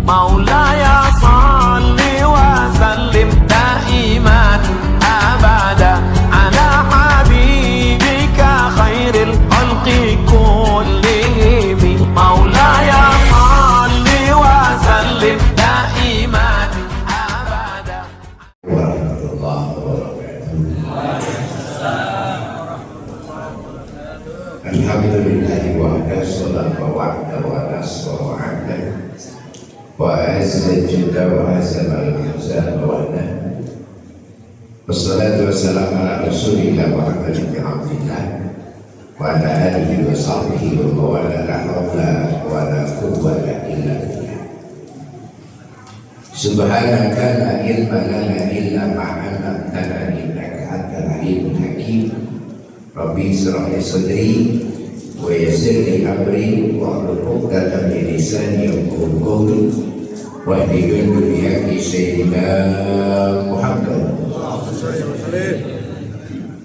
مولاي صل وسلم دائما أبدا على حبيبك خير الخلق كلهم مولاي صل وسلم دائما أبدا ورحمة الله وبركاته. الحمد لله وحده صدق وعده ونصر وعده وأعز الجند وهزم الأحزاب وحده والصلاة والسلام على رسول الله محمد بن عبد الله وعلى آله وصحبه ومن والاه لا حول ولا قوة إلا بالله. سبحانك لا علم لنا إلا ما علمتنا إنك أنت العليم الحكيم. ربي اشرح لي صدري ويسر لي أمري واحلل عقدة من لساني يفقهوا قولي واهدني بهدي سيدنا محمد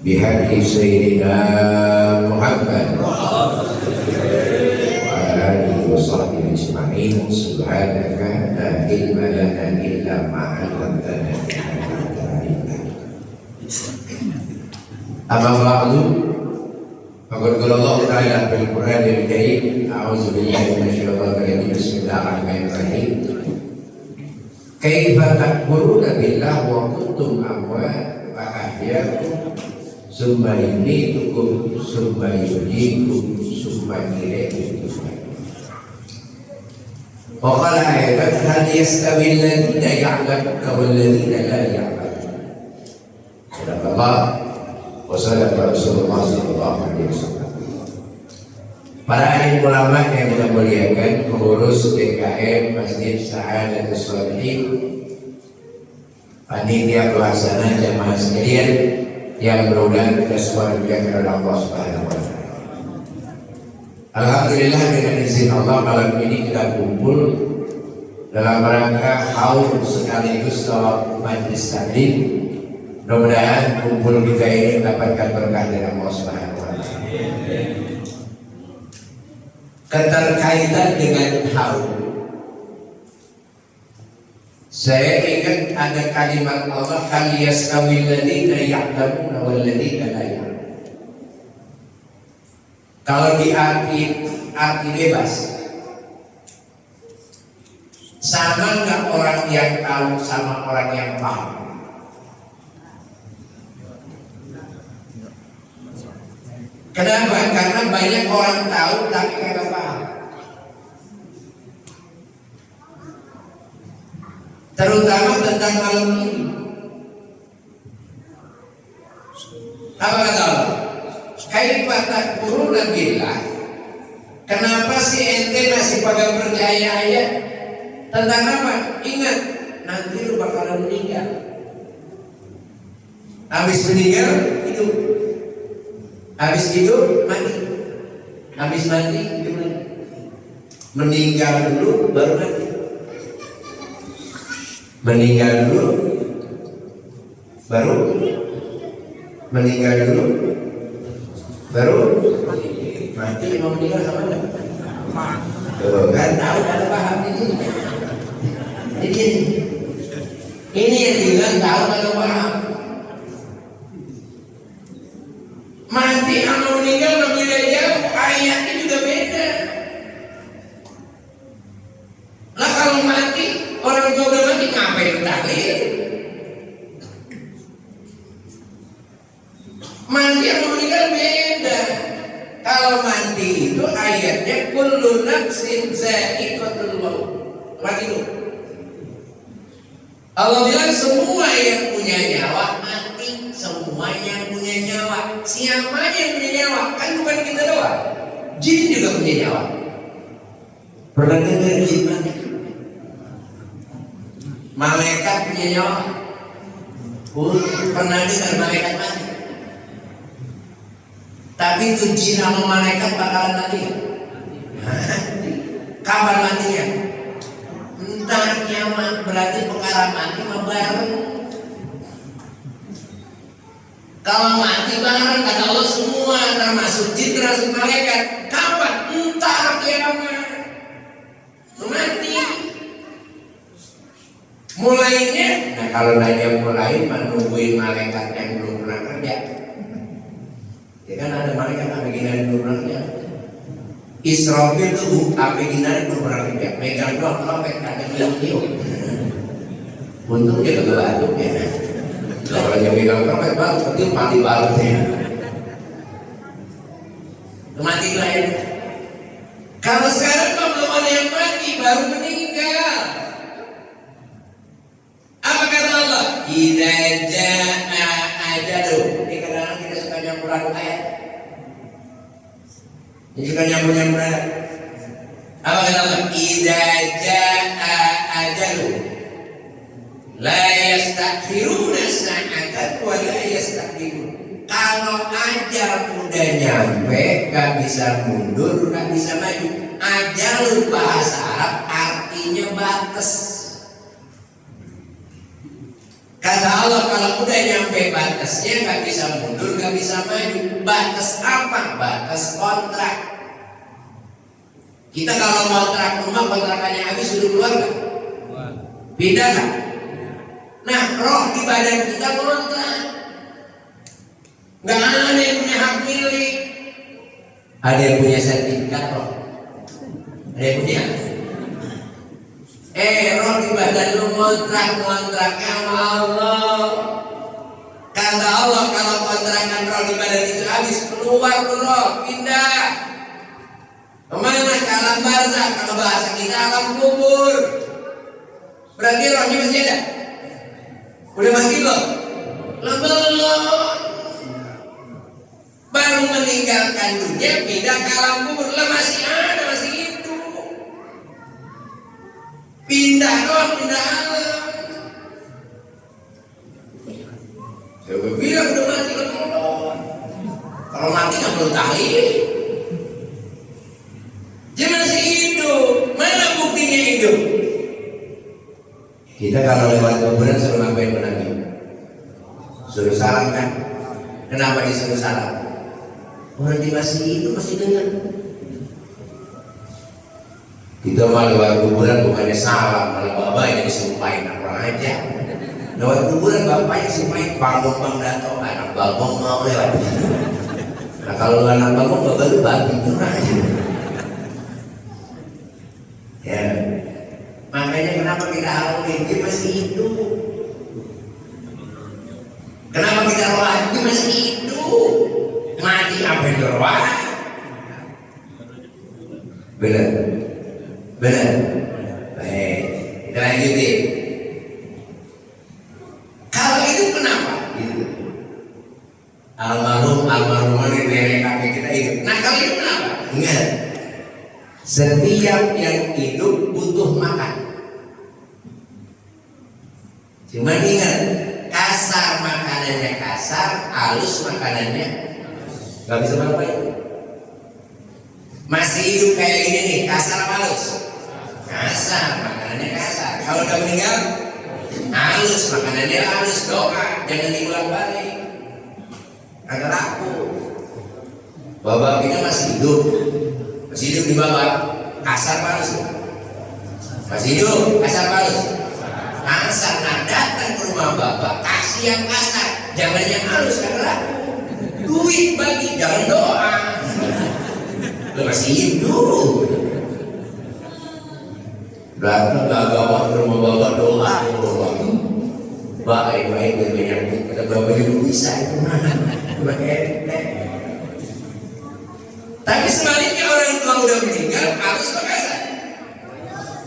بهدي سيدنا محمد وعلى آله وصحبه أجمعين. سبحانك لا علم لنا إلا ما علمتنا إنك أنت العليم الحكيم. أما بعد فقد قال الله تعالى في القرآن الكريم أعوذ بالله من الشيطان الرجيم بسم الله الرحمن الرحيم كيف تكفرون بالله وكنتم أموات فأحياكم ثم يميتكم ثم يحييكم ثم إليه ترجعون. وقال أيضا هل يستوي الذين يعلمون والذين لا يعلمون. صدق الله وصدق Rasulullah sallallahu alaihi wasallam. Para alim ulama yang kita muliakan, pengurus DKM Masjid Sa'adatus Sholihin, panitia pelaksana jamaah sekalian yang mudah-mudahan kita semua dimuliakan oleh Allah Subhanahu wa taala. Alhamdulillah dengan izin Allah malam ini kita kumpul dalam rangka haul sekaligus tawaf majlis taklim. Mudah-mudahan kumpul kita ini mendapatkan berkah dari Allah Subhanahu wa taala. Keterkaitan dengan haul, saya ingat ada kalimat Allah hal yastawil ladzina ya'lamuna wal ladzina la ya'lamun. Kalau diarti bebas, sama nggak orang yang tahu sama orang yang paham? Kenapa? Karena banyak orang tahu tapi kagak paham. Terutama tentang malam ini. Apa kata Allah? Kaifa takfuruna billah. Kenapa sih ente masih pada percaya ayat? Tentang apa? Ingat, nanti lu bakalan meninggal. Habis meninggal, hidup. Habis hidup, mati. Habis mati, hidup lagi. Meninggal dulu, baru mati. Meninggal dulu, baru meninggal dulu, baru mati. Mau meninggal sama enggak? Tuh kan tahu, ada paham ini. Jadi ini yang bilang tahu kalau paham. Mati sama meninggal berbeda jauh, ayatnya juga beda. Lah kalau mati, orang tua udah mati ngapain tahlil? Mati sama meninggal beda. Kalau mati itu ayatnya kullu nafsin za'iqatul maut. Mati itu. Allah bilang semua yang punya nyawa mati, semua yang punya nyawa. Siapa yang punya nyawa? Kan bukan kita doang. Jin juga punya nyawa. Pernah dengar jin mati? Malaikat punya nyawa. Pernah dengar malaikat mati? Tapi itu jin sama malaikat bakalan mati. Kapan matinya? Entah kiamat, berarti perkara mati mah bareng. Kalau mati bareng kata Allah semua, termasuk jin, termasuk malaikat. Kapan? Entar kiamat. Mati. Mulainya, nah kalau nanya mulai, menungguin malaikat yang belum pernah kerja. Ya kan ada malaikat abeginan belum pernah kerja. Israfil tuh abeginan belum pernah kerja. Megang doang trompet kagak tiup-tiup. Untung dia kagak batuk ya. Kalau yang megang trompet baru tiup mati baru ya. Mati lain. Kalau sekarang belum ada yang mati, baru meninggal. Apa kata Allah? Idza jaa ajalu. Ini kadang-kadang kita suka nyampur ayat. Ini suka nyampur ayat. Apa kata Allah? Idza jaa ajalu. La yastakhiruna sa'atan wa la yastaqdimun. Kalau ajal udah nyampe, gak bisa mundur, gak bisa maju. Ajal bahasa Arab artinya batas. Kata Allah kalau udah nyampe batasnya gak bisa mundur, gak bisa maju. Batas apa? Batas kontrak. Kita kalau kontrak rumah, kontrakannya habis sudah keluar gak? Pindah gak? Nah, roh di badan kita kontrak. Gak ada yang punya hak milik. Ada yang punya sertifikat roh. Ada yang punya. Roh di badan lu kontraknya sama Allah. Kata Allah kalau kontrakan roh di badan itu habis, keluar tuh roh, pindah. Kemana? Ke alam barzakh. Kalau bahasa kita alam kubur. Berarti rohnya masih ada. Udah mati belum? Belum. Baru meninggalkan dunia, pindah ke alam kubur. Lah masih ada, masih itu. Pindah doang, pindah alam. Saya bilang udah mati belum? Kalau mati nggak perlu tahlil. Dia masih hidup. Mana buktinya hidup? Kita kalau lewat kuburan suruh ngapain Nabi? Suruh salam kan? Kenapa disuruh salam? Orang dia masih hidup, masih dengar. Kita mah lewat kuburan bukannya salam, malah bapaknya disumpahin orang aja. Lewat kuburan bapaknya disumpahin bangun Bang Dato, anak babong mau lewat. Nah kalau anak babong bapak lu babi itu aja. Ya, makanya kenapa kita harus dia masih hidup? Kenapa kita roh masih hidup? Mati apa yang terwah? Benar. Baik, kita lanjutin. Kalau itu kenapa? Gitu. Almarhum ini nenek kakek kita itu. Nah kalau itu kenapa? Ingat, setiap yang hidup butuh makan. Cuma ingat, kasar makanannya kasar, halus makanannya gak bisa apa-apa. Masih hidup kayak gini nih, kasar apa halus? Kasar, makanannya kasar. Kalau udah meninggal, halus, makanannya halus. Doa, jangan diulang balik. Agak laku. Bapak kita masih hidup di bawah. Kasar apa halus? Masih hidup, kasar apa halus? Kasar. Nah datang ke rumah bapak, kasih yang kasar, jangan yang halus, agak laku. Duit bagi, jangan doa. Lu masih hidup. Datang ke rumah bapak doa. Baik banyak duit. Kata bapak juga bisa itu mana? Tapi sebaliknya orang tua udah meninggal harus kasar.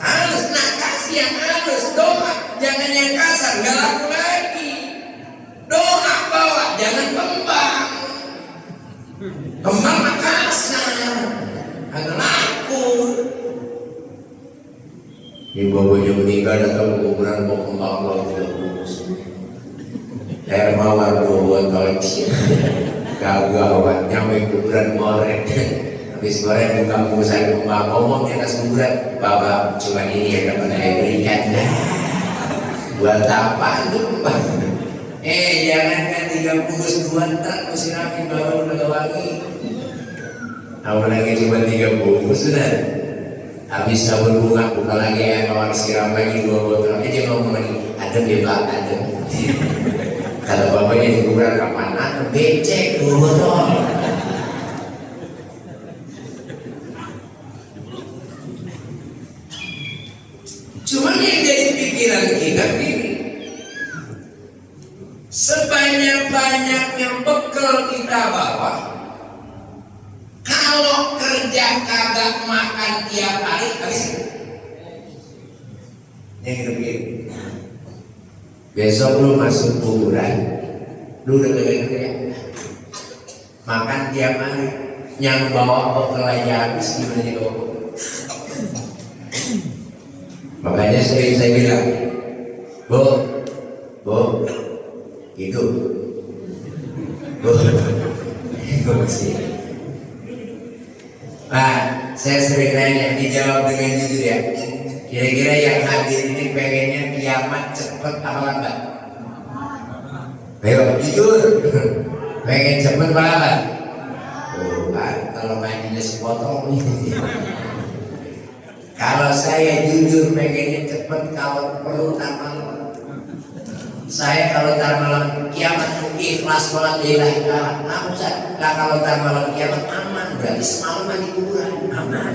Harus, nah kasih yang halus, doa, jangan yang kasar, nggak laku lagi. Doa bawa, jangan kembang. Kembang mah kasar, agak laku. Ibu bapaknya meninggal datang ke kuburan mau kembang tidak bungkus. Air mawar buat koleksi. Gagawat nyampe kuburan goreng. Habis goreng buka bungkusan kembang, ngomong di atas kuburan, bapak cuma ini yang dapat saya berikan. Buat apa itu Pak? Jangankan 3 bungkus 2 truk mesti rapi baru udah wangi. Apalagi cuma 3 bungkus sudah. Habis sabun bunga buka lagi air mawar siram lagi 2 botol. Dia ngomong lagi, ada bebas ada. Kalau bapaknya di kuburan kapan? Becek 2 botol. Cuman yang jadi pikiran kita ini, sebanyak-banyaknya bekal kita bawa, kalau kerja kagak makan tiap hari, habis. Yang kita pikir, besok lu masuk kuburan, lu udah kagak kerja, makan tiap hari, yang bawa bekal aja habis, gimana nih bawa? Makanya sering saya bilang, Bu, itu, Bu, masih. Saya sering nanya, dijawab dengan jujur ya. Kira-kira yang hadir ini pengennya kiamat cepet apa lambat? Ayo jujur, pengen cepet apa lambat? Kalau mainnya sepotong nih. Kalau saya jujur pengennya cepet, kalau perlu ntar malam. Saya kalau ntar malam kiamat ikhlas sholat lillahi ta'ala. Nah Ustaz, kalau ntar malam kiamat aman, berarti semalam di kuburan aman.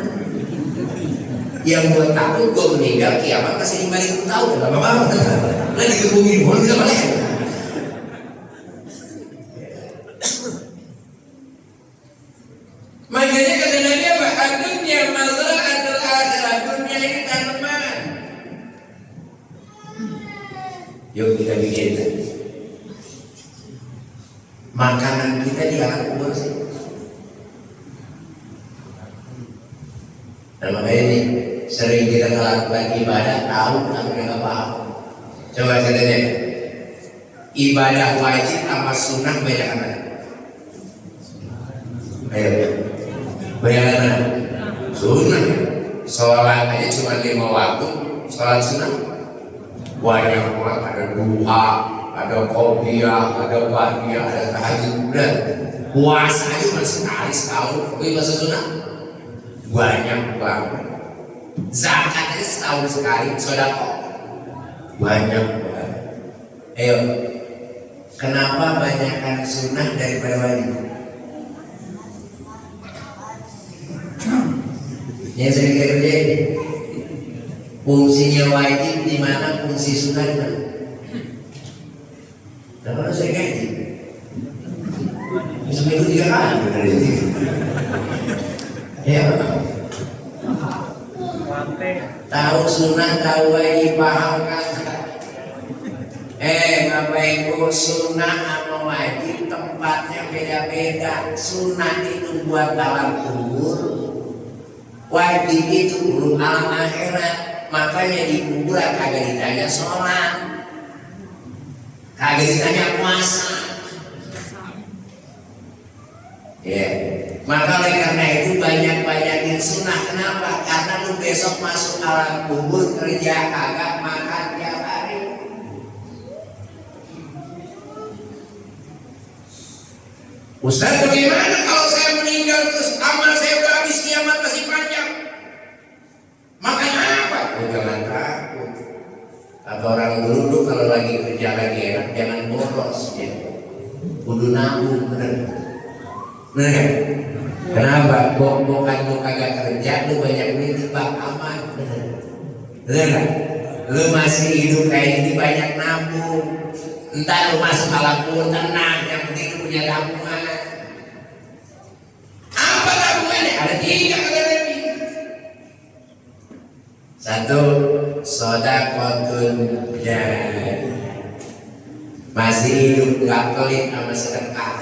Yang buat takut gue meninggal kiamat masih 5.000 tahun, nggak apa-apa. Lagi dikebukin boleh nggak boleh. Makanya kata Nabi apa? Dunia masalah adalah akhirat. Dunia ini tanaman. Yuk kita bikin makanan kita di alam kubur sih. Dan makanya ini sering kita melakukan ibadah tahu tapi nggak paham. Coba katanya ibadah wajib sama sunnah banyak mana? Ayo. Bayangan mana? Sunnah. Sholat aja cuma 5 waktu. Sholat sunnah banyak banget. Ada duha, ada qobliyah, ada ba'diyah, ada tahajud. Puasa aja cuma sekali setahun. Tapi puasa sunnah banyak banget. Zakat aja setahun sekali. Sedekah banyak banget. Ayo, kenapa banyakkan sunnah daripada wajib? Yang sering kerjain, fungsinya wajib di mana, fungsi sunnah di mana? Dan kalau saya gaji, seminggu 3 kali benar itu. Ya, tahu sunnah, tahu wajib, paham kan? Bapak Ibu, sunnah sama wajib tempatnya beda-beda. Sunnah itu buat dalam kubur, wajib itu belum alam akhirat. Makanya di kuburan kagak ditanya sholat, kagak ditanya puasa. Maka oleh karena itu banyak-banyakin sunnah. Kenapa? Karena lu besok masuk alam kubur kerja kagak makan tiap hari. Ustaz, bagaimana kalau saya meninggal terus amal saya udah habis, kiamat masih panjang? Makan apa? Jangan takut. Kata orang dulu kalau lagi kerja lagi enak jangan boros ya. Kudu nabung, bener. Bener. Kenapa? Bukan lu kagak kerja, lu banyak duit di bank aman, bener. Bener kan? Lu masih hidup kayak gini banyak nabung. Entar lu masuk alam kubur tenang, yang penting lu punya tabungan. Apa tabungannya? Ada 3 kata Nabi. 1, shadaqatun jariyah. Masih hidup nggak pelit sama sedekah.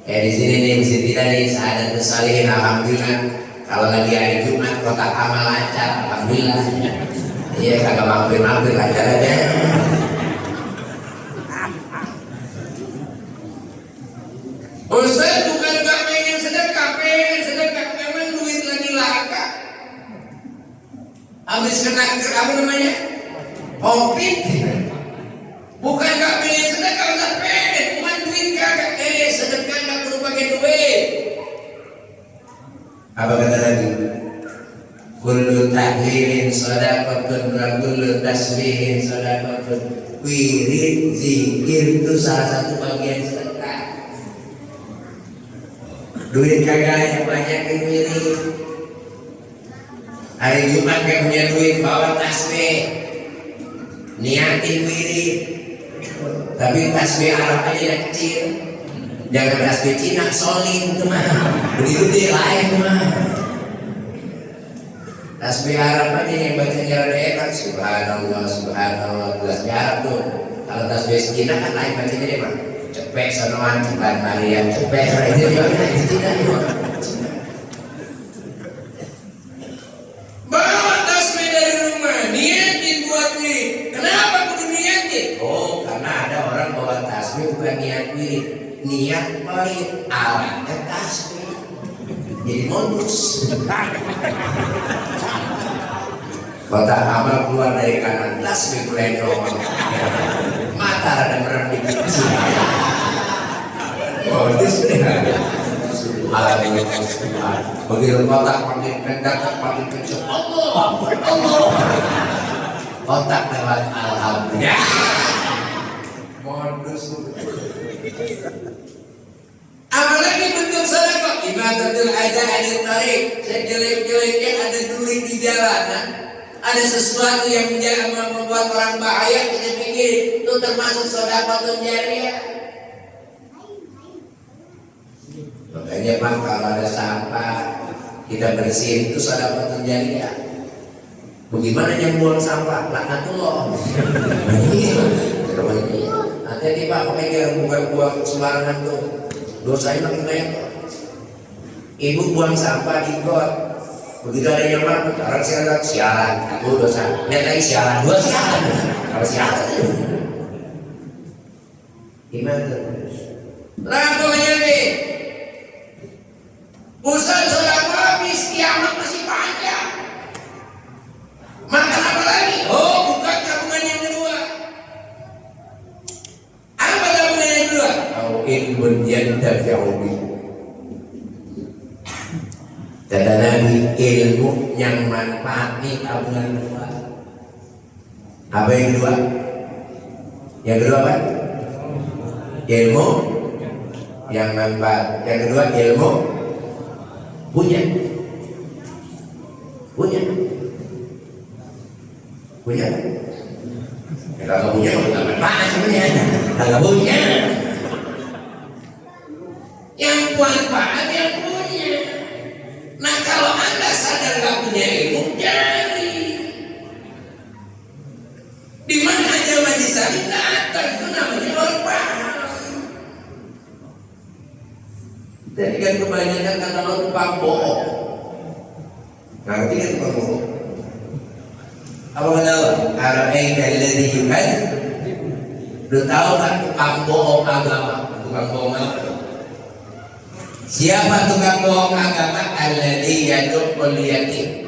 Di sini nih masjid kita nih Sa'adatus Shalihin, alhamdulillah. Kalau lagi hari Jumat kotak amal lancar, alhamdulillah. Iya, kagak mampir-mampir, lancar aja. Ustaz bukan gak pengen sedekah, memang duit lagi langka. Habis kena apa namanya? Covid. Bukan gak pengen sedekah, Ustaz pengen, cuma duit kagak. Sedekah gak perlu pakai duit. Apa kata Nabi? kullu tahlirin shadaqatun wa kullu tasbihin shadaqatun. Wirid, zikir itu salah satu bagian sedekah. Duit kagak yang banyak di wirid. Hari Jumat gak punya duit, bawa tasbih, niatin wirid. Tapi tasbih Arab aja yang kecil, jangan tasbih Cina, solin teman. Begitu dia lain teman. Tasbih Arab aja yang bacanya rada enak, subhanallah, subhanallah. Tasbih Arab tuh, kalau tasbih Cina kan lain bacanya dia mah. Cepet sanoan, cepat Maria, cepet. Itu dia itu Cina juga. Bawa tasbih dari rumah, niatin buat wirid. Kenapa kudu niatin? Oh, karena ada orang bawa tasbih bukan niat wirid, niat pelit, alatnya tasbih. Jadi modus. Kotak amal keluar dari kanan, tasbih mulai nongol. Mata rada merem dikit. Modus benar. Begitu kotak makin kencang, makin kencang. Allah. Kotak lewat alhamdulillah. Modus. Apalagi bentuk sedekah, ibadatul ada tarik. Sejelek-jeleknya ada duri di jalanan. Ada sesuatu yang membuat orang bahaya, kita pikir itu termasuk sedekah jariyah. Makanya Pak, kalau ada sampah kita bersihin itu sedekah jariyah. Bagaimana yang buang sampah? Laknatullah. Hati-hati Pak, makanya buang sembarangan tuh. Dosanya makin banyak. Ibu buang sampah di got. Begitu ada yang masuk, orang sialan, aku dosa. Lihat lagi sialan, dua sialan. Kalau sialan itu gimana? Lakunya nih, usaha sudah habis, kiamat masih panjang. Makan apa lagi? Oh, buka tabungan yang kedua. Apa tabungan yang kedua? Au ilmun yantafi'u bihi. Kata Nabi, ilmu yang manfaat nih tabungan kedua. Apa yang kedua? Yang kedua apa? Ilmu yang manfaat. Yang kedua ilmu punya. Ya, kalau punya nggak manfaat sebenarnya. Kalau punya, Yang manfaat yang punya. Nah, kalau Anda sadar nggak punya ilmu, cari. Di mana aja majlis saling datang, itu namanya orang paham. jadi kan kebanyakan kata lo tukang bohong. Ngerti kan tukang bohong? Apa kata lo? Ara'aita alladhi yukadzib. Lu tahu kan tukang bohong agama? Tukang bohong apa? Siapa tukang bohong agama? Alladhi yadukul yatim.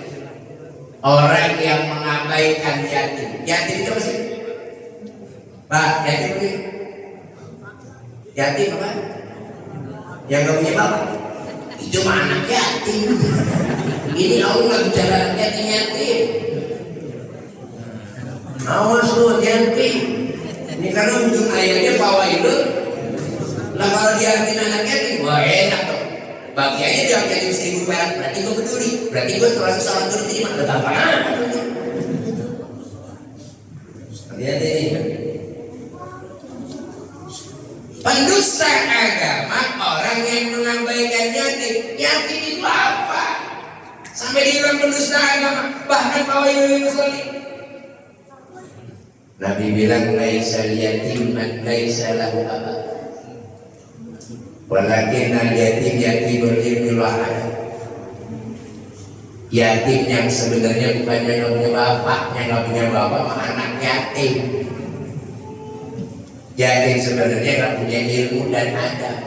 Orang yang mengabaikan yatim. Yatim itu apa sih? Pak, yatim itu? Yatim apa? Yang gak punya bapak? Itu mah anak yatim. Ini Allah bicara anak yatim. Awas lu yatim. Ini karena ujung ayatnya bawa itu. Lah kalau diartin anak yatim, wah enak dong. Bagiannya dia yatim 1.000 perak, berarti gue peduli. Berarti gue termasuk salah peduli terima. Betapa anak. Lihat ini. Pendusta agama, orang yang mengabaikan yatim. Yatim itu apa? Sampai dibilang pendusta agama. Bahkan Pak Wahyudi Muslim. Nabi bilang laisa yatim man laisa lahu aba. Walakin al-yatim yatimul ilmi wahad. Yatim yang sebenarnya bukan yang punya bapak, yang nggak punya bapak, mah anak yatim. Yatim sebenarnya nggak punya ilmu dan adab.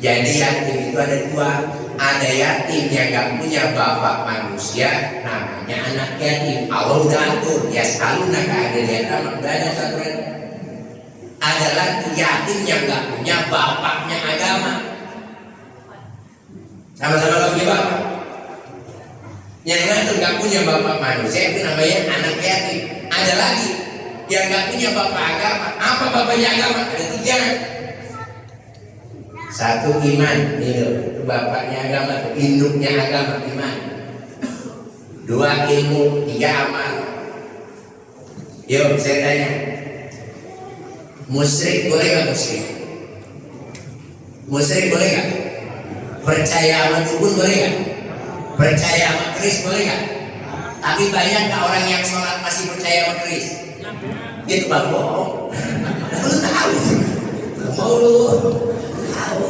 Jadi yatim itu ada dua. Ada yatim yang nggak punya bapak manusia, namanya anak yatim. Allah udah atur, ya selalu nak ada yatim, udah ada aturan. Ada lagi yatim yang nggak punya bapaknya agama. Sama-sama nggak punya bapak. Yang ngatur nggak punya bapak manusia itu namanya anak yatim. Ada lagi yang nggak punya bapak agama. Apa bapaknya agama? Ada 3. Satu iman, itu bapaknya agama, induknya agama iman. 2 ilmu, 3 amal. Yuk saya tanya, musyrik boleh nggak musyrik? Musyrik boleh nggak? Percaya sama dukun boleh nggak? Percaya sama keris boleh nggak? Tapi banyak nggak orang yang sholat masih percaya sama keris? Itu bang bohong. Lu tahu? Mau lu tahu?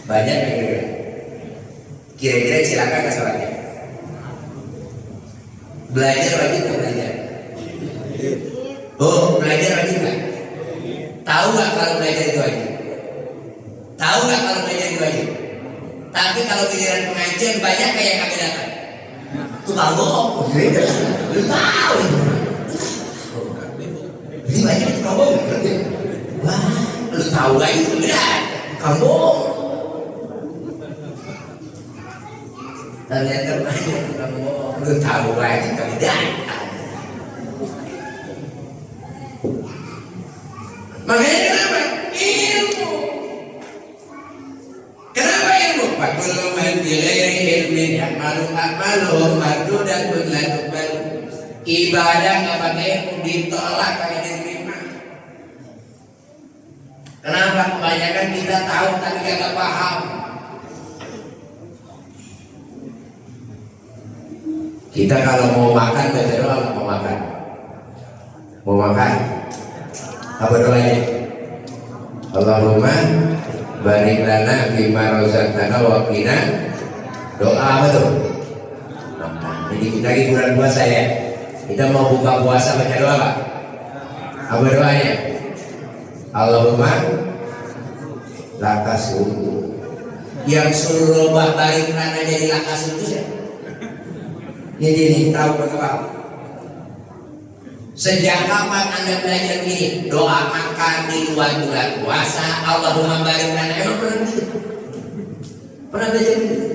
Banyak yang kira-kira silakan nggak sholatnya? Belajar wajib nggak belajar? Oh, belajar wajib nggak? Tahu nggak kalau belajar itu wajib? Tahu nggak kalau belajar itu wajib? Tapi kalau giliran pengajian banyak kayak yang kagak datang. Tukang bohong. Lu tahu? Ini banyak tukang bohong. Wah, lu tahu gak itu benar? Tukang bohong. Ternyata banyak tukang bohong. Lu tahu gak itu benar? Makanya kenapa? Ilmu. Kenapa ilmu? Fakul man bi ghairi ilmin ya'malu a'maluhum mardudatun la tuqbal. Ibadah enggak pakai ilmu ditolak kagak diterima. Kenapa? Kebanyakan kita tahu tapi kagak paham. Kita kalau mau makan baca doa mau makan. Mau makan apa doanya? Allahumma barik lana bima razaqtana wa qina. Doa apa tuh? Jadi kita lagi bulan puasa ya. Kita mau buka puasa baca doa Pak. Apa doanya? Allahumma lakas untu. Yang suruh robah barik lana jadi lakas untu ya. Ini tahu berapa? Sejak kapan Anda belajar ini? Doa makan di luar bulan puasa, Allahumma barik lana. Emang pernah begitu? Pernah belajar begitu?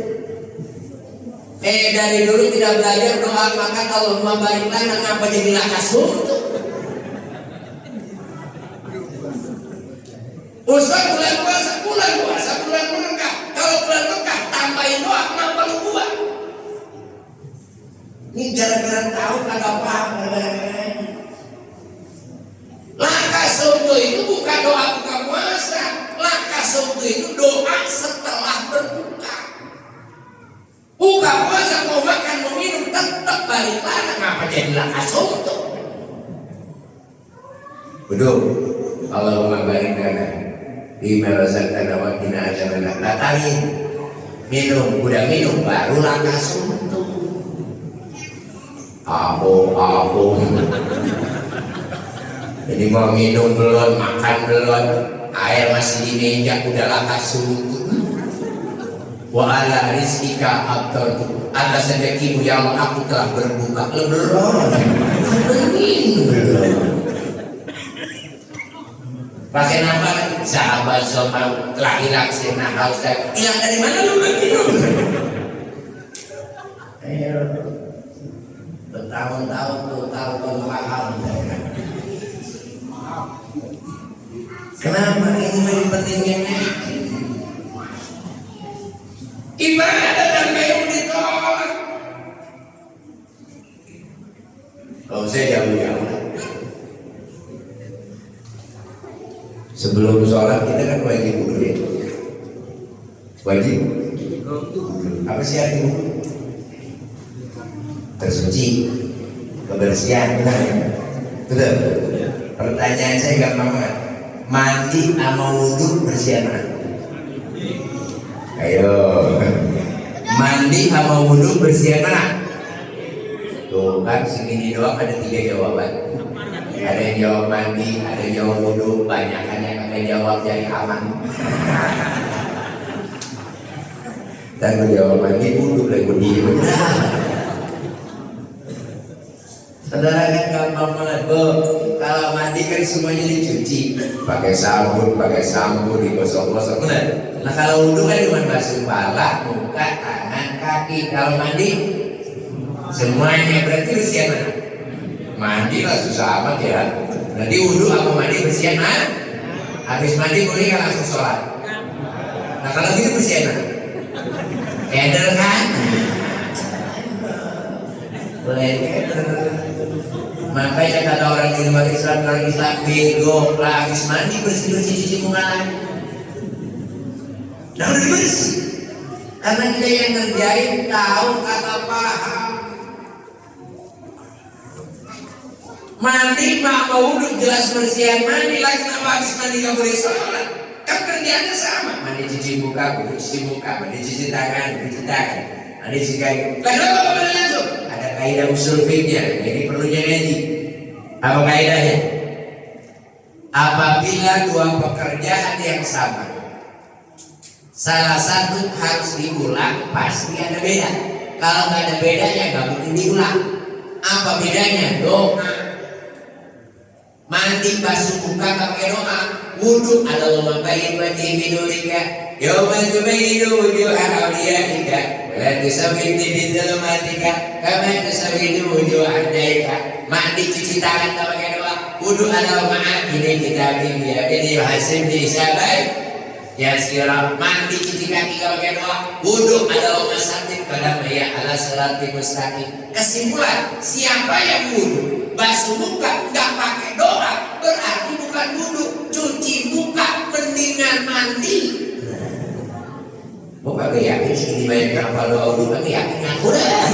Dari dulu tidak belajar doa makan Allahumma barik lana, ngapa jadi lakas untu? Ustaz bulan puasa, bulan Mekah. Kalau bulan Mekah tambahin doa, kenapa lu buat? Ini gara-gara tahu kagak paham gara-gara. Lakasumtu itu bukan doa buka puasa. Lakasumtu itu doa setelah berbuka. Buka puasa mau makan mau minum tetap balik lana. Ngapa jadi lakasumtu? Betul. Allahumma barik lana bima razaqtana wa qina adzabannar. Batalin. Minum, udah minum baru lakasumtu. Apa? Jadi mau minum belum, makan belum, air masih di meja udah lakas suntuk. Wa ala rizkika abtartu. Atas rezekimu ya Allah aku telah berbuka. Belum. Pakai nama sahabat sopan telah hilang sirna haus. Hilang dari mana lu minum? Bertahun-tahun tuh tahu paham. Kenapa ini lebih pentingnya? Ibadah dan ilmu ditolak. Kalau saya jauh-jauh. Sebelum sholat kita kan wajib wudu ya. Wajib. Apa sih artinya? Tersuci, kebersihan, benar ya? Betul. Pertanyaan saya gampang banget. Mandi sama wudu bersih mana? Ayo. Mandi sama wudu bersih mana? Tuh kan segini doang ada 3 jawaban. Ada yang jawab mandi, ada yang jawab wudu, banyakan yang akan jawab jadi aman. Dan menjawab mandi wudu lagi berdiri. Saudara kan gampang banget, Bu. Kalau mandi kan semuanya dicuci, pakai sabun, digosok-gosok, benar. Nah kalau wudhu kan cuma basuh kepala, muka, tangan, kaki. Kalau mandi semuanya berarti bersihan mana? Mandi lah susah amat ya. Berarti wudhu apa mandi bersihan mana? Habis mandi boleh nggak langsung sholat? Nah kalau gitu bersihan mana? Keder kan? Boleh keder. Makanya kata orang di luar Islam, orang Islam bego lah, habis mandi bersih-bersih cuci muka lagi. Nah udah bersih. Karena kita yang ngerjain tahu kata paham. Mandi mak mau wudhu jelas bersihan mandi lagi, kenapa habis mandi nggak boleh sholat? Kan kerjaannya sama. Mandi cuci muka, cuci muka, mandi cuci tangan, cuci tangan, mandi cuci kaki. Lah kenapa nggak boleh langsung? Ada kaidah usul fikihnya, ini perlunya ngaji. Apa kaidahnya? Apabila dua pekerjaan yang sama, salah satu harus diulang, pasti ada beda. Kalau nggak ada bedanya, nggak mungkin diulang. Apa bedanya? Doa. Mandi basuh muka pakai doa. Wudhu Allahumma bayyid wajhi binurika yawma tubayyidu wujuha awliyaika wa la tusawwid bi dhulumatika kama tusawwidu wujuha a'daika. Mandi cuci tangan pakai doa. Wudhu Allahumma a'ini kitabi bi yadini wa hasibni hisabai yasira. Mandi cuci kaki pakai doa. Wudhu Allahumma sallim pada maya ala siratal mustaqim. Kesimpulan, siapa yang wudhu basuh muka nggak pakai doa berarti bukan wudhu. Cuci muka mendingan mandi. Mau pakai yakin segini banyak kapal doa wudhu, pakai yakin aku dah.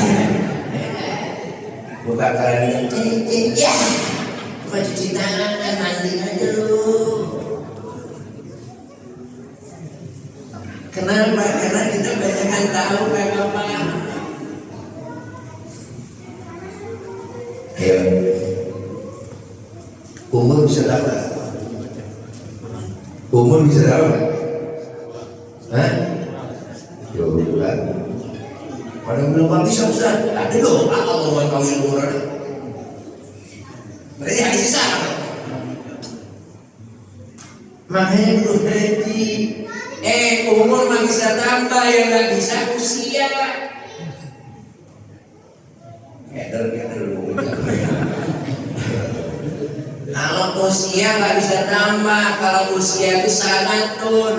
Buka keran ini, ya, cuma cuci tangan dan mandi aja lu. Kenapa? Karena kita banyak tahu kagak paham. Ya, umur bisa dapat. Umur bisa dapat. Hah? 20 bulan. Orang belum bisa Ustaz. Ada doa Allah buat kawin umur. Berarti hari sisa. Makanya belum haji. Umur mah bisa tambah, yang nggak bisa usia. Kalau usia nggak bisa tambah, kalau usia itu sanatun.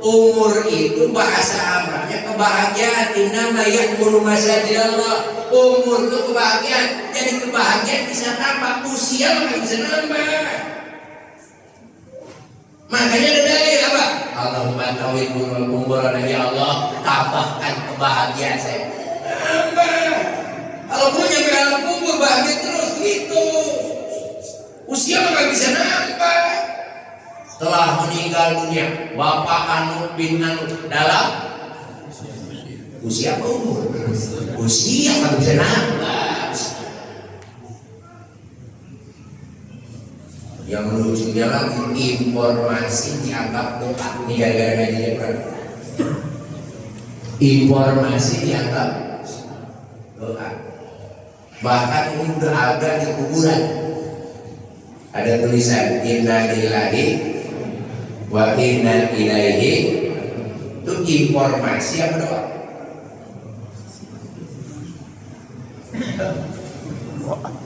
Umur itu bahasa Arabnya kebahagiaan. Innama ya'muru masajidallah. Umur itu kebahagiaan. Jadi kebahagiaan bisa tambah, usia nggak bisa nambah. Makanya ada dalil apa? Allahumma tawil umurana ya Allah, tambahkan kebahagiaan saya. Tambah. Kalau punya alam kubur bahagia terus gitu. Usia nggak bisa nambah. Telah meninggal dunia Bapak Anu bin Anu dalam usia apa umur? Usia nggak bisa nambah. Yang lucunya lagi informasi dianggap doa. Ini gara-gara gajinya berapa? Informasi dianggap doa. Bahkan ini berada di kuburan. Ada tulisan inna lillahi wa inna ilaihi. Itu informasi apa doa?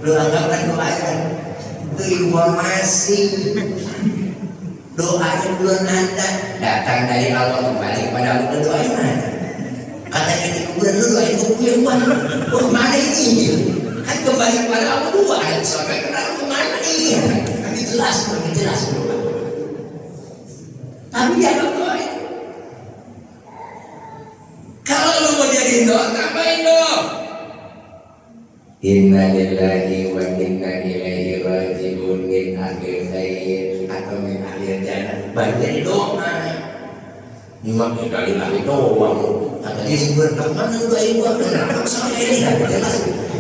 Lu anggapkan doa kan? Itu informasi. Doanya belum ada, datang dari Allah kembali kepada Allah. Doanya mana? Katanya di kuburan lu doain buku yang mana? Oh mana ini? Kan kembali kepada Allah dua. Sampai kenal kemana nih? Tapi jelas, lebih jelas doa. Tapi jangan doa itu. Kalau lu mau jadi doa, tambahin dong. Inna lillahi wa inna ilaihi raji'un min akhir khair atau min akhir jannah. Baru jadi doa. Memang dari lagi doang. Katanya sebenarnya mana doa ibu kenapa sama ini kan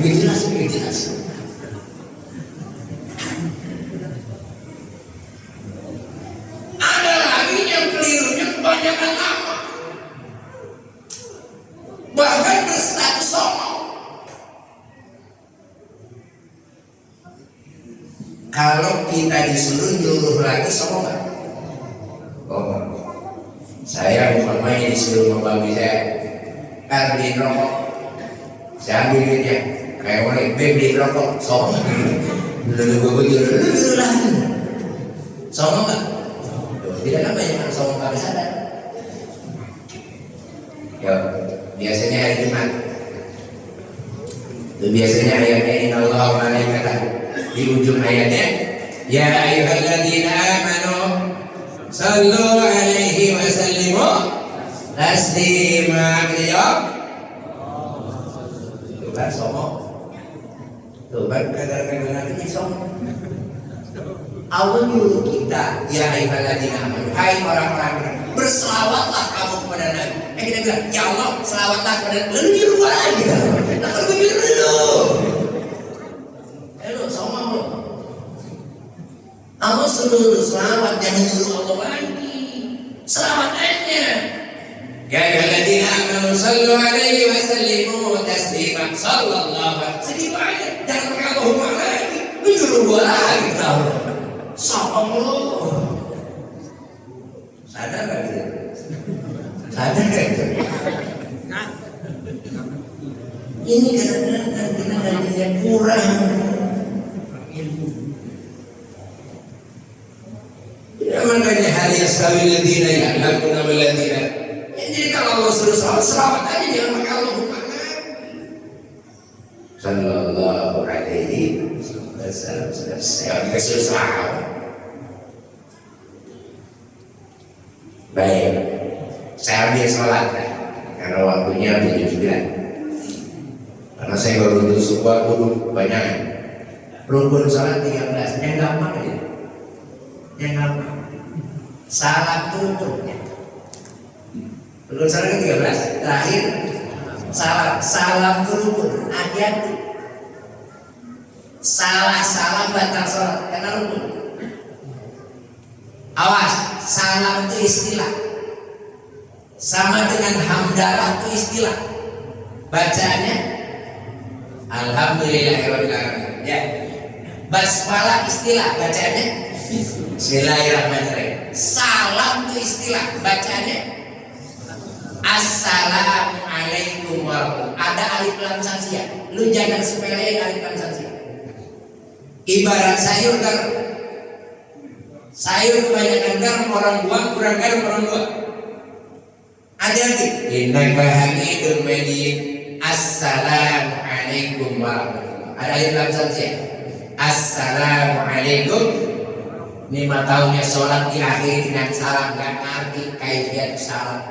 jelas, jelas. Ada lagi yang kelirunya kebanyakan lama. Bahkan berstatus sombong. Kalau kita disuruh nyuruh lagi sombong nggak? Oh, saya umpamanya disuruh membangun saya, beliin rokok. Saya ambil duitnya. Kayak orang beliin rokok. Sok. Dulu lagi. Sok nggak? Tidak kan banyak yang sok nggak bisa ada. Ya, biasanya hari Jumat. Itu biasanya ayatnya Innallaha wa malaikatahu. Di ujung ayatnya, ya ayyuhalladzina amanu sallu alaihi wa sallimu taslima. Jawab. Tuh kan somo. Tuh kan kadang-kadang nanti somo. Allah nyuruh kita, ya ayyuhalladzina amanu, hai orang-orang berselawatlah kamu kepada Nabi. Kita bilang, ya Allah, selawatlah kepada Nabi. Lalu nyuruh lagi. Nah, kalau gue nyuruh dulu. Ayo, sama lo. Allah suruh selawat, jangan nyuruh Allah lagi. Selawat aja. Ya ayyuhalladzina amanu sallu alaihi wa sallimu taslima. Sallallahu alaihi. Sedih aja. Jangan pakai Allahumma lagi. Nyuruh gue lagi tahu. Sama lo. Sadar gak gitu? Sadar gak gitu? Ini kadang-kadang kita ngajinya kurang. Ya makanya hal yastawi ladina ya'lamuna wal ladina. Jadi kalau Allah suruh selawat aja jangan pakai Allahumma lagi. Sallallahu alaihi wasallam. Saya dikasih selawat. Baik, saya ambil sholat karena waktunya 7:09. Karena saya baru untuk sebuah kudu banyak. Rukun sholat 13, yang gampang aja. Yang gampang. Salam tutupnya. Rukun sholat 13, terakhir salam rukun, hati-hati. Salah salam batal sholat karena rukun. Awas, salam itu istilah. Sama dengan hamdalah itu istilah. Bacaannya Alhamdulillahirabbil alamin. Ya. Basmalah istilah, bacaannya Bismillahirrahmanirrahim. Salam itu istilah, bacaannya Assalamualaikum warahmatullahi wabarakatuh. Ada alif lam sasia. Lu jangan sepelein alif lam sasia. Ibarat sayur garam. Sayur kebanyakan garam orang buang, kurang garam orang buang. Hati-hati. Innaka hamidun majid. Assalamualaikum warahmatullahi wabarakatuh. Ada alif lam sasia. Assalamualaikum. 5 tahunnya sholat diakhiri dengan salam, gak ngerti kaifiat salam.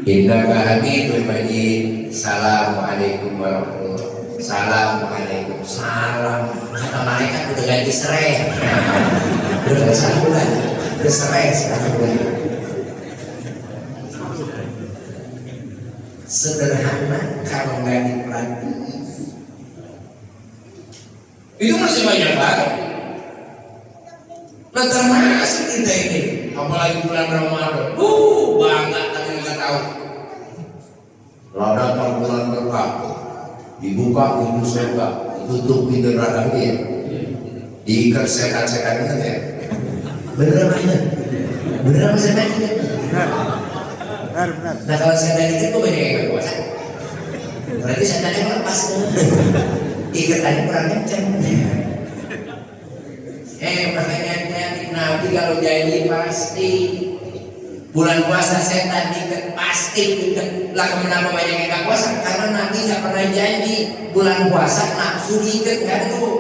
Innaka hamidun majid. Assalamualaikum warahmatullahi wabarakatuh. Assalamualaikum. Salam. Kata malaikat udah ganti serai. Udah salam bulan. Udah serai sekarang bulan. Sederhana kalau nggak dipelatih. Itu masih banyak banget. Nah termasuk kita ini, apalagi bulan Ramadan. Bangga tapi nggak tahu. Kalau datang bulan berkah, dibuka pintu surga, ditutup pintu neraka ya. Diikat setan-setan itu ya. Bener banget. Bener apa setan itu? Benar. Nah kalau setan itu kok banyak yang kuasa. Berarti setannya melepas. Ikatannya kurang kencang. Makanya Nabi kalau janji pasti. Bulan puasa setan diikat, pasti diikat. Lah kenapa banyak yang gak puasa? Karena Nabi gak pernah janji bulan puasa nafsu diikat, gak ada tuh.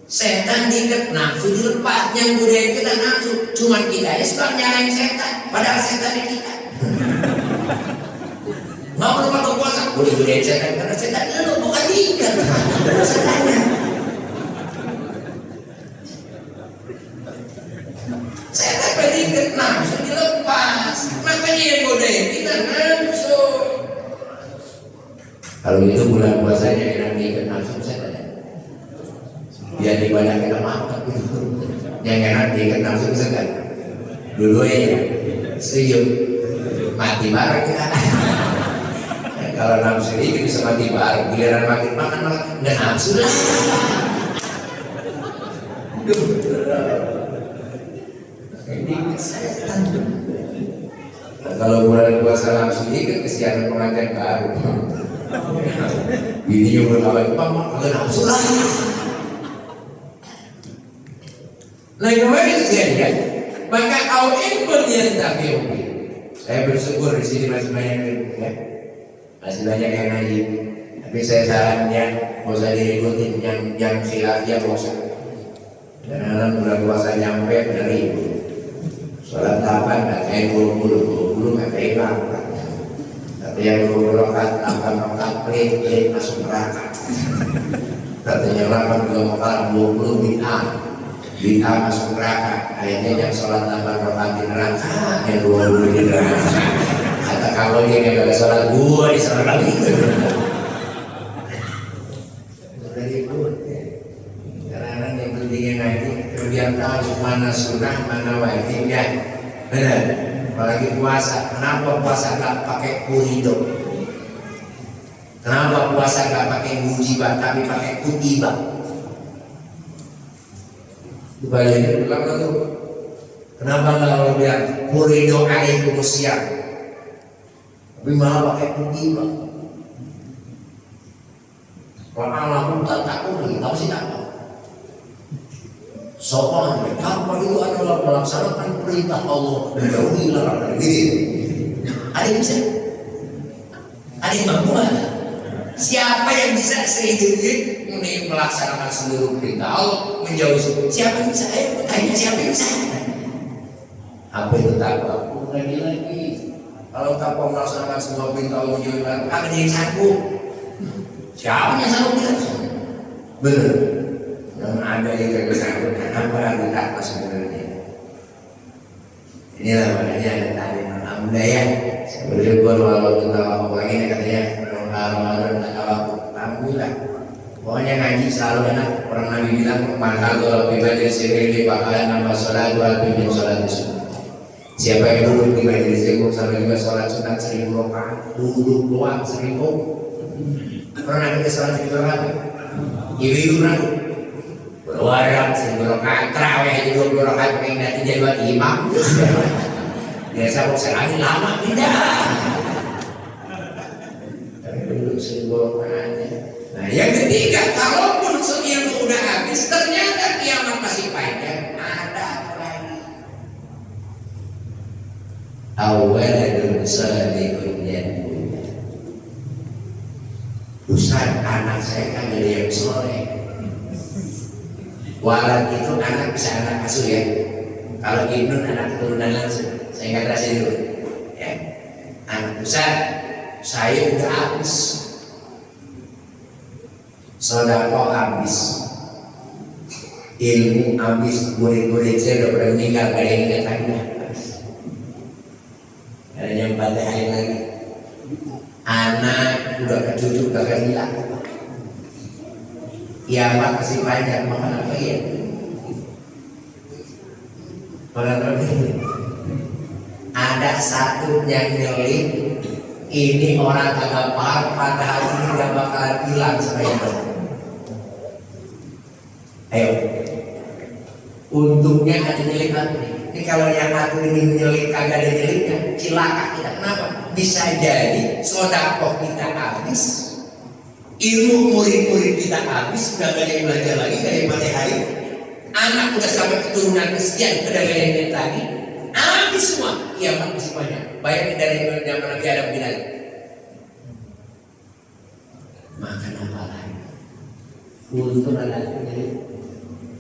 Setan diikat, nafsu dilepas. Yang budaya kita nafsu, cuman kita ya suka nyalain setan. Padahal setannya kita. Mau lupa ke puasa, boleh budaya setan karena setan lu bukan diikat. Setannya. Setan diikat, nafsu dilepas. Makanya yang godain kita nafsu. Kalau itu bulan puasanya yang diikat nafsu setan. Biar ibadah kita mantap gitu. Yang enak diikat nafsu setan. Dulu ya, setuju. Mati bareng kita. Kalau nafsu ini bisa mati bareng. Giliran makin makan malah nggak nafsu lah. Ini setan. Nah, kalau bulan puasa langsung ini kan kesianan pengantin baru. Ini yang berkawan Pak, kagak nafsu lah. Nah, kemarin kejadian, maka awin pun yang tak mimpi. Saya bersyukur di sini masih banyak ya, masih banyak yang ngaji. Tapi saya sarannya mau usah diikutin yang khilafnya mau usah. Karena bulan puasa nyampe benar ibu. Sholat 8 katanya 20 katanya 8. Tapi yang 20 rakaat 8 rakaat pelit masuk neraka. Katanya 8 rakaat 20 bid'ah masuk neraka. Akhirnya yang sholat 8 rakaat di neraka, yang 20 di neraka. Kata kalau dia nggak ada sholat, gua di sholat lagi. Udah ikut ya. Karena yang pentingnya ngaji, biar tahu mana sunnah, mana wajib ya. Benar. Apalagi puasa. Kenapa puasa nggak pakai kurido? Kenapa puasa nggak pakai mujibah tapi pakai kutibah? Dibalik ulang itu. Kenapa nggak bilang kurido alaikumusiyam? Tapi malah pakai kutibah. Kalau Allah pun tak takut lagi, tahu sih tak tahu. Sopan, apa itu adalah melaksanakan perintah Allah menjauhi larangan. Ada yang bisa? Ada yang mampu ada? Siapa yang bisa sehingga melaksanakan seluruh perintah Allah menjauhi? Siapa yang bisa? Tanya siapa yang bisa? Apa itu takwa? Lagi-lagi, kalau takwa melaksanakan semua perintah Allah menjauhi larangan, ada yang sanggup? Siapa yang sanggup kita? Benar. Yang ada yang tersangkut, kenapa kita takwa sebenarnya? Inilah makanya ada tadi alhamdulillah ya. Bersyukur walau kita waktu lagi katanya Ramadan tak waktu. Alhamdulillah. Pokoknya ngaji selalu enak. Orang Nabi bilang maka kalau pribadi sendiri bakalan nambah sholat dua lebih sholat sunnah. Siapa yang duduk di majelis ilmu sampai juga sholat sunat 1000 rakaat, duduk doang 1000. Pernah kita sholat 1000 rakaat? Ibu pernah? Berwarang 1000 rakaat, terawih 20 rakaat pengen nanti jadi imam. Biasa mau sekali lama tidak. Tapi duduk 1000 rakaat. Nah yang ketiga, kalaupun ilmu udah habis, ternyata kiamat masih panjang, ada apa lagi? Awaladun salihun yad'u. Ustaz, anak saya kan jadi yang soleh. Walad itu anak bisa anak asuh ya. Kalau ibnun anak keturunan langsung. Saya nggak kasih dulu. Ya. Anak Ustaz, saya udah habis. Sodako habis. Ilmu habis. Murid-murid saya udah pada meninggal. Gak ada yang ingat lagi. Gak ada yang bantaian lagi. Anak udah kecucuk gak hilang. Kiamat masih panjang, makan apa ya? Makan apa ya? Ada satu yang nyelip, ini orang kagak paham, padahal ini gak bakalan hilang sampai itu. Ayo, untungnya ada nyelip apa nih? Ini kalau yang satu ini nyelip kagak ada nyelipnya, cilaka kita. Kenapa? Bisa jadi sodako kita habis. Ilmu murid-murid kita habis, udah gak ada yang belajar lagi, gak ada yang hari. Anak udah sampai keturunan sekian, udah gak ada yang lagi. Habis semua, kiamat masih banyak. Bayangin dari zaman Nabi Adam bin Ali. Makan apa lagi? Untung ada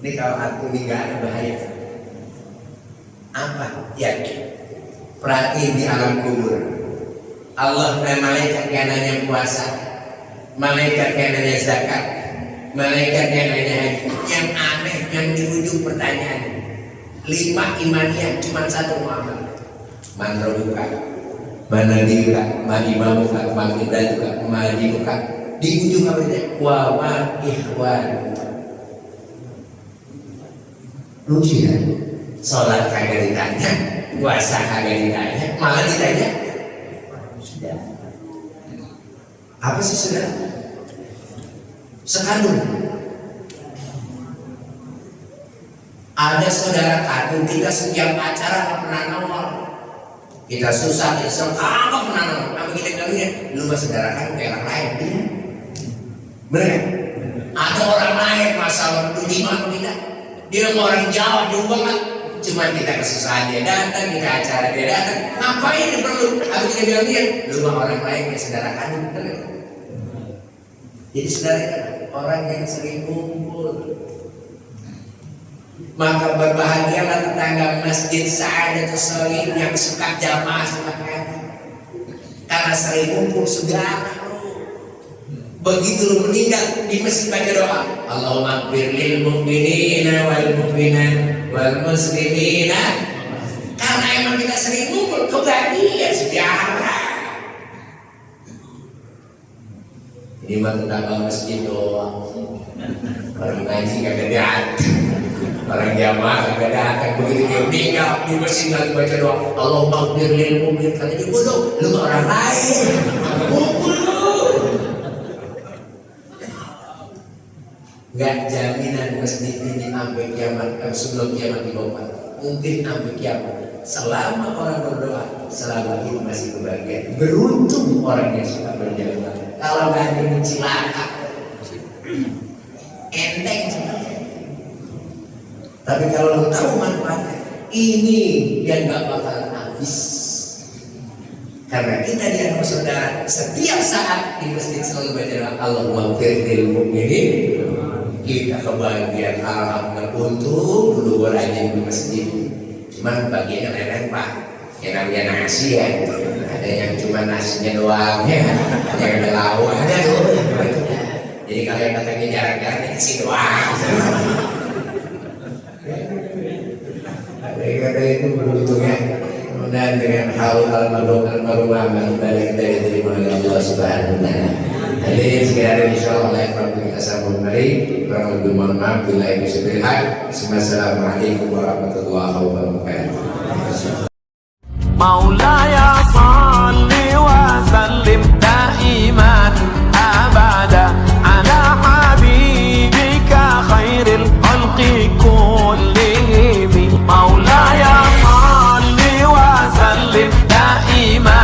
ini kalau aku ini gak ada bahaya. Apa? Ya, perhatiin di alam kubur. Allah dan malaikat yang nanya puasa. Malaikat yang nanya zakat, malaikat yang nanya haji. Yang aneh, yang di ujung pertanyaan 5 imaniyah, cuma 1 muamal. Man rabbuka, man nabiyuka, man imamuka, man qiblatuka, man dinuka. Di ujung apa itu? Wa ma ikhwan. Lucu ya? Sholat kagak ditanya, puasa kagak ditanya, malah ditanya. Sudah. Apa sih saudara? Sekandung. Ada saudara kandung kita setiap acara nggak pernah nongol. Kita susah, kita serang, apa menanam? Apa kita bilang ini? Lu bersaudarakan ke orang lain, ya? Benar? Atau orang lain masalah lima kita, dia mau orang Jawa jauh banget, cuma kita kesusahan dia datang, kita acara dia datang, ngapain dia perlu? Apa kita bilang dia? Lu mau orang lain ke saudarakan, benar? Jadi saudara orang yang sering kumpul. Maka berbahagialah tetangga masjid Sa'adatus Sholihin yang suka jamaah suka ngaji. Karena sering kumpul saudara. Begitu lu meninggal di masjid baca doa, Allahumma ighfir lil mu'minina wal mu'minat wal muslimina. Karena emang kita sering kumpul kebahagiaan sejarah. Ini mah tetangga masjid doang. Orang ngaji kagak datang, orang jamaah kagak datang. Begitu dia meninggal di masjid lagi baca doa, Allahumma ighfir lil mu'min. Kata dia bodoh, lu mah orang lain. Kumpul lu. Gak jaminan masjid ini sampai kiamat, sebelum kiamat dibongkar. Mungkin sampai kiamat. Selama orang berdoa, selama itu masih kebahagiaan. Beruntung orang yang suka berjamaah. Kalau gak ada yang celaka, enteng sebenarnya. Tapi kalau lo tahu manfaatnya, ini yang gak bakalan habis. Karena kita di antara saudara setiap saat di masjid selalu baca doa Allahumma ighfir lil mu'minin. Kita kebahagiaan alhamdulillah. Untung dulu gue rajin di masjid. Cuman bagian lain pak, yang namanya nasi ya, ada yang cuma nasinya doang ya, yang ada lauk ada tuh. Jadi kalau yang datangnya jarang-jarang nasi doang. Ada itu beruntungnya. Kemudian dengan hal al-marumah ibadah kita diterima oleh Allah Subhanahu wa taala. Hadirin sekalian, insyaallah live program kita sambung kembali. Kurang lebih mohon maaf bila ini sebenarnya. Assalamualaikum warahmatullahi wabarakatuh. مولاي صل وسلم دائما أبدا على حبيبك خير الخلق كلهم مولاي صل وسلم دائما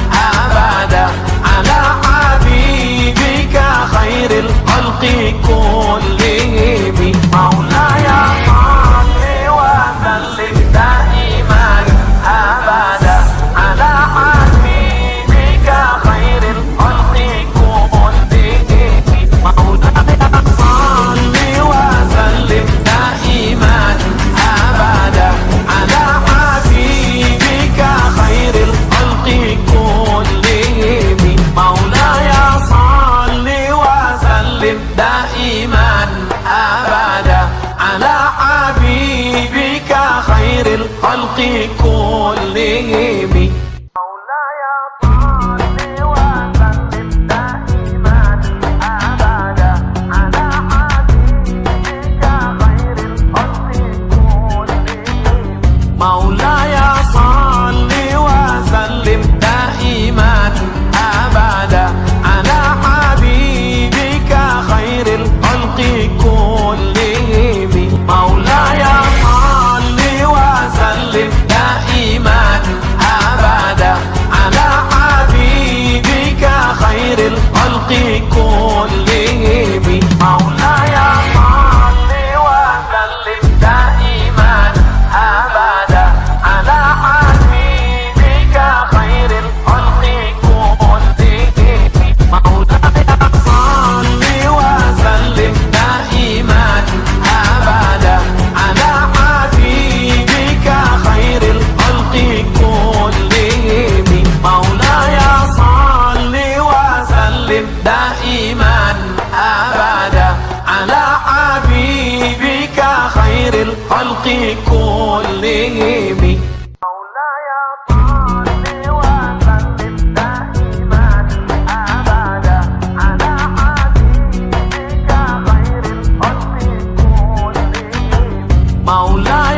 أبدا على حبيبك خير الخلق كلهم مولاي صل وسلم دائما أبدا على حبيبك خير الخلق كلهم مولاي صل وسلم دائما أبدا على حبيبك خير الخلق كلهم مولاي صل وسلم دائما أبدا على حبيبك خير الخلق كلهم مولاي صل وسلم دائما أبدا على حبيبك خير الخلق كلهم مولاي صل وسلم دائما أبدا على حبيبك خير الخلق كلهم مولاي صل وسلم دائما أبدا على حبيبك خير الخلق كلهم مولاي صل وسلم دائما أبدا على حبيبك خير الخلق كلهم مولاي صل وسلم دائما أبدا على حبيبك خير الخلق كلهم مولاي صل وسلم دائما أبدا على حبيبك خير الخلق كلهم مولاي صل وسلم دائما أبدا على حبيبك خير الخلق كلهم مولاي